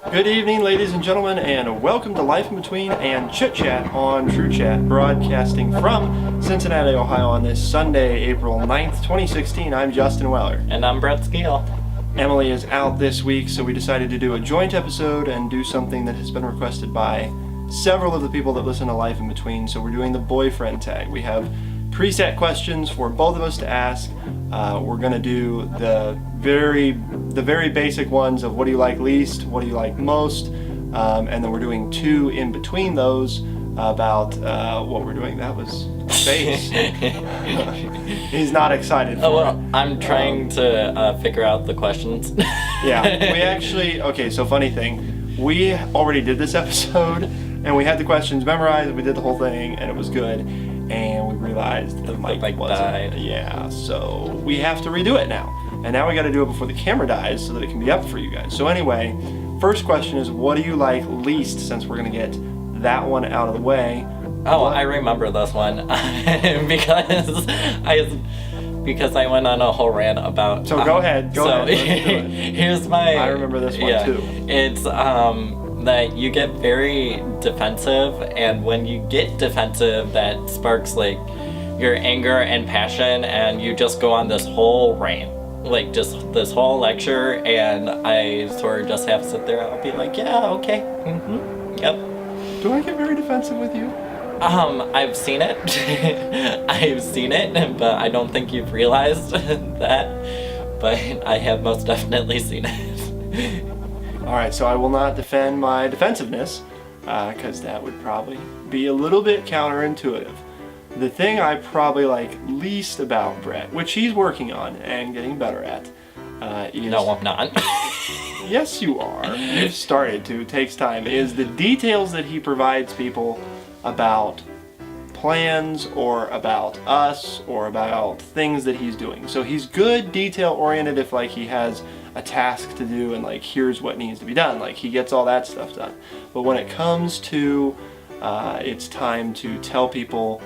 Good evening, ladies and gentlemen, and welcome to Life in Between and ChitChat on ChitChat, broadcasting from Cincinnati, Ohio on this Sunday, April 9th, 2016. I'm Justin Weller. And I'm Bret. Emily is out this week, so we decided to do a joint episode and do something that has been requested by several of the people that listen to Life in Between. So we're doing the boyfriend tag. We have preset questions for both of us to ask. We're going to do the very basic ones of what do you like least, what do you like most, and then we're doing two in between those about what we're doing. That was face. He's not excited for well, I'm trying to figure out the questions. Yeah, we actually, okay, so funny thing, we already did this episode, and we had the questions memorized, we did the whole thing, and it was good, and we realized the mic wasn't. Died. Yeah, so we have to redo it now. And now we got to do it before the camera dies so that it can be up for you guys. So anyway, first question is, what do you like least, since we're going to get that one out of the way? Oh, I remember this one because I went on a whole rant about... So go ahead, go ahead. Let's do it. Here's my... I remember this one too. It's that you get very defensive, and when you get defensive, that sparks like your anger and passion, and you just go on this whole rant. Like just this whole lecture, and I sort of just have to sit there. I'll be like, yeah, okay, yep. Do I get very defensive with you? I've seen it. I've seen it, but I don't think you've realized that. But I have most definitely seen it. All right, so I will not defend my defensiveness, because that would probably be a little bit counterintuitive. The thing I probably like least about Bret, which he's working on and getting better at, is... No, I'm not. Yes, you are. You've started to. It takes time. Is the details that he provides people about plans or about us or about things that he's doing. So he's good detail-oriented if like he has a task to do and like here's what needs to be done. Like he gets all that stuff done. But when it comes to it's time to tell people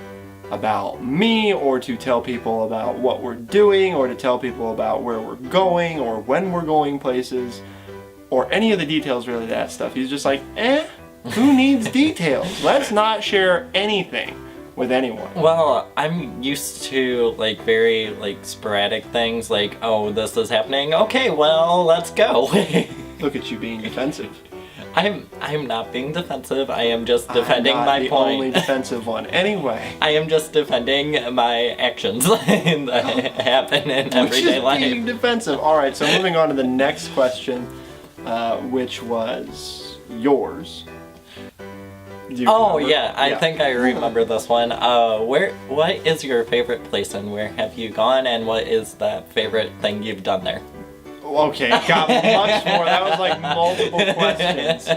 about me, or to tell people about what we're doing, or to tell people about where we're going, or when we're going places, or any of the details, really, that stuff. He's just like, who needs details? Let's not share anything with anyone. Well, I'm used to like very like sporadic things, like, oh, this is happening. Okay, well, let's go. Look at you being defensive. I'm not being defensive. I am just defending my point. I'm not the only defensive one. Anyway. I am just defending my actions that happen in everyday life. Being defensive. All right. So moving on to the next question, which was yours. Oh yeah, I think I remember this one. What is your favorite place, and where have you gone, and what is the favorite thing you've done there? Okay, got much more. That was like multiple questions.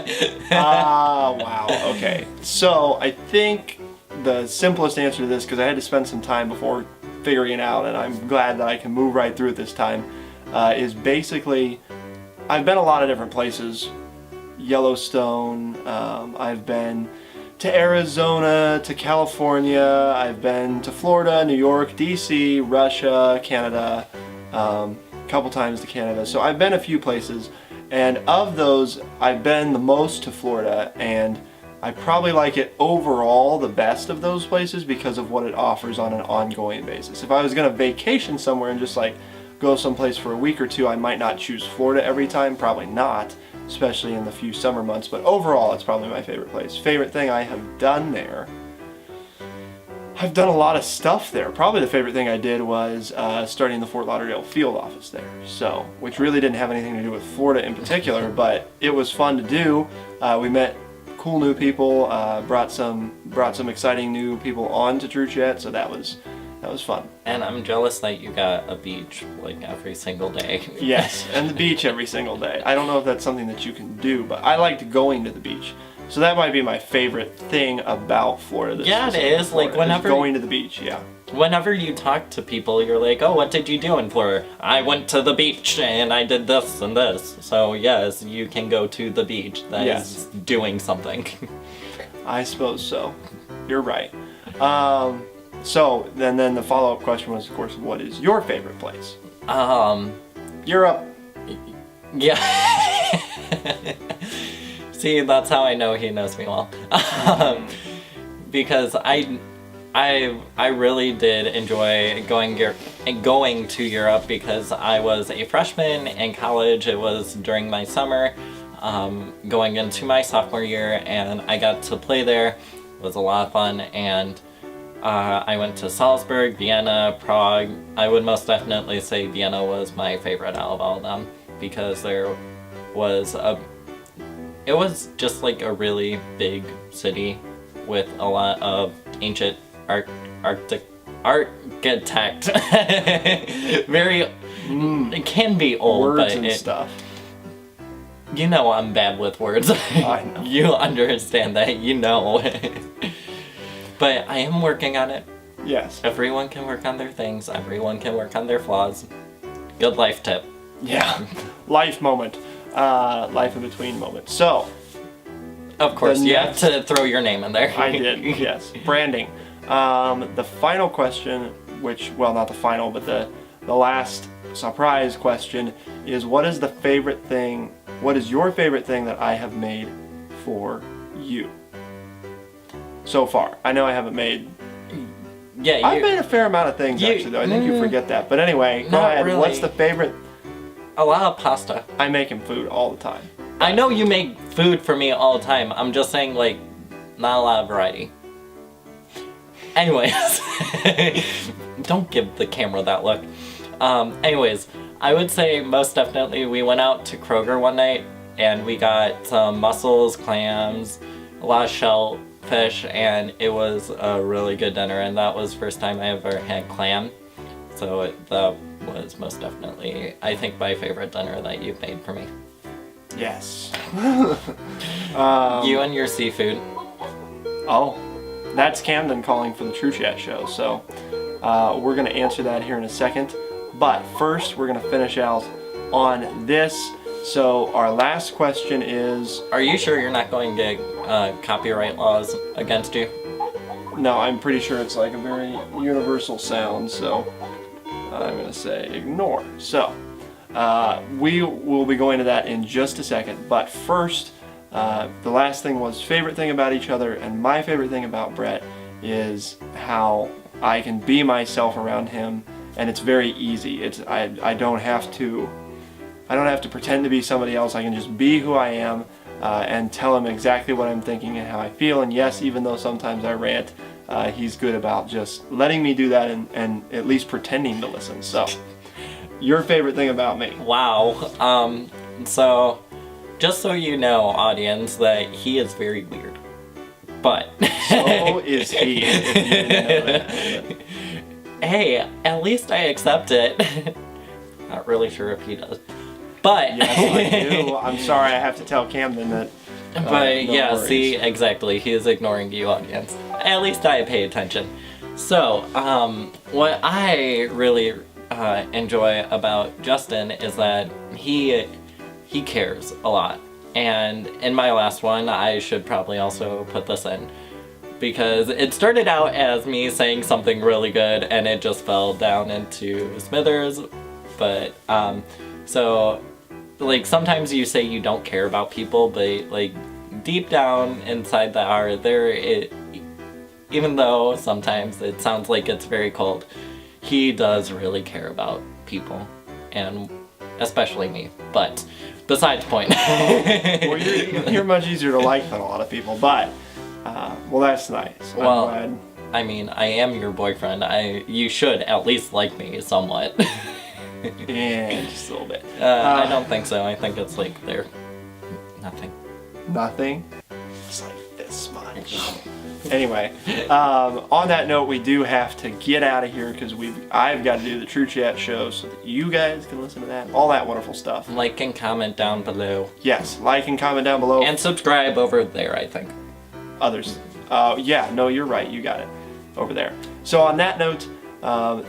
Wow. Okay. So I think the simplest answer to this, because I had to spend some time before figuring it out, and I'm glad that I can move right through it this time, is basically, I've been a lot of different places. Yellowstone, I've been to Arizona, to California, I've been to Florida, New York, DC, Russia, Canada, couple times to Canada. So I've been a few places, and of those I've been the most to Florida, and I probably like it overall the best of those places because of what it offers on an ongoing basis. If I was going to vacation somewhere and just like go someplace for a week or two, I might not choose Florida every time, probably not, especially in the few summer months, but overall it's probably my favorite place. Favorite thing I have done there, I've done a lot of stuff there. Probably the favorite thing I did was starting the Fort Lauderdale field office there. So, which really didn't have anything to do with Florida in particular, but it was fun to do. We met cool new people, brought some exciting new people on to ChitChat, so that was fun. And I'm jealous that you got a beach like every single day. Yes, and the beach every single day. I don't know if that's something that you can do, but I liked going to the beach. So that might be my favorite thing about Florida. Yeah, it is. Like whenever going to the beach, yeah. Whenever you talk to people, you're like, oh, what did you do in Florida? I went to the beach and I did this and this. So yes, you can go to the beach. That is doing something. I suppose so. You're right. So then the follow-up question was, of course, what is your favorite place? Europe. Yeah. See, that's how I know he knows me well. Because I really did enjoy going to Europe because I was a freshman in college. It was during my summer, going into my sophomore year, and I got to play there. It was a lot of fun, and I went to Salzburg, Vienna, Prague. I would most definitely say Vienna was my favorite out of all of them because it was just like a really big city with a lot of ancient architect. Very, it can be old, Words but and stuff. You know I'm bad with words. I know. You understand that, you know. But I am working on it. Yes. Everyone can work on their things. Everyone can work on their flaws. Good life tip. Yeah. Life moment. Life in between moment. So. Of course, you have to throw your name in there. I did, yes. Branding. The final question, well, not the final, but the last surprise question is, what is your favorite thing that I have made for you so far? I know I haven't made... Yeah, I've made a fair amount of things, actually, though. I think you forget that. But anyway, go ahead. Really. What's the favorite? A lot of pasta. I make him food all the time. I know you make food for me all the time. I'm just saying, like, not a lot of variety. Anyways. Don't give the camera that look. Anyways, I would say most definitely we went out to Kroger one night and we got some mussels, clams, a lot of shellfish, and it was a really good dinner, and that was the first time I ever had clam. So that was most definitely, I think, my favorite dinner that you've made for me. Yes. You and your seafood. Oh, that's Camden calling for the ChitChat show, so we're going to answer that here in a second. But first, we're going to finish out on this. So our last question is... Are you sure you're not going to get copyright laws against you? No, I'm pretty sure it's like a very universal sound, so I'm going to say ignore. So, we will be going to that in just a second, but first, the last thing was favorite thing about each other, and my favorite thing about Bret is how I can be myself around him, and it's very easy. I don't have to pretend to be somebody else. I can just be who I am, and tell him exactly what I'm thinking and how I feel. And yes, even though sometimes I rant, he's good about just letting me do that and at least pretending to listen. So, your favorite thing about me? Wow. So, just so you know, audience, that he is very weird. But so is he, if you didn't know that. Hey, at least I accept it. Not really sure if he does. But yes, I do. I'm sorry I have to tell Camden that. But no yeah, worries. see, exactly. He is ignoring you, audience. At least I pay attention. So, what I really enjoy about Justin is that he cares a lot. And in my last one, I should probably also put this in, because it started out as me saying something really good and it just fell down into smithers. But so, like, sometimes you say you don't care about people, but like deep down inside the heart, even though sometimes it sounds like it's very cold, he does really care about people, and especially me. But besides the point. Well, you're much easier to like than a lot of people, but well, that's nice. Well, I'm glad. I mean, I am your boyfriend. You should at least like me somewhat. Yeah, just a little bit. I don't think so. I think it's like they're nothing. Nothing? It's like this much. Anyway, on that note, we do have to get out of here because I've got to do the ChitChat show so that you guys can listen to that. All that wonderful stuff. Like and comment down below. Yes, like and comment down below. And subscribe over there, I think. Others. Yeah, no, you're right. You got it. Over there. So on that note,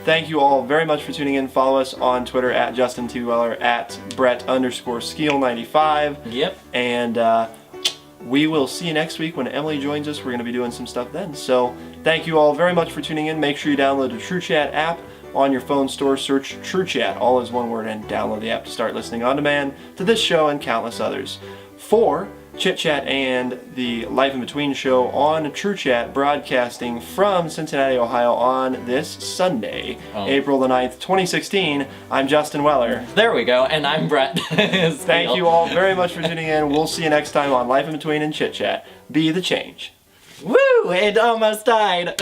thank you all very much for tuning in. Follow us on Twitter at Justin T. Weller, at Bret_Skeel95. Yep. And we will see you next week when Emily joins us. We're going to be doing some stuff then. So thank you all very much for tuning in. Make sure you download the ChitChat app on your phone store. Search ChitChat, all as one word, and download the app to start listening on demand to this show and countless others. For ChitChat and the Life in Between show on ChitChat, broadcasting from Cincinnati, Ohio on this Sunday, April the 9th, 2016. I'm Justin Weller. There we go, and I'm Bret. Thank you all very much for tuning in. We'll see you next time on Life in Between and ChitChat. Be the change. Woo! It almost died.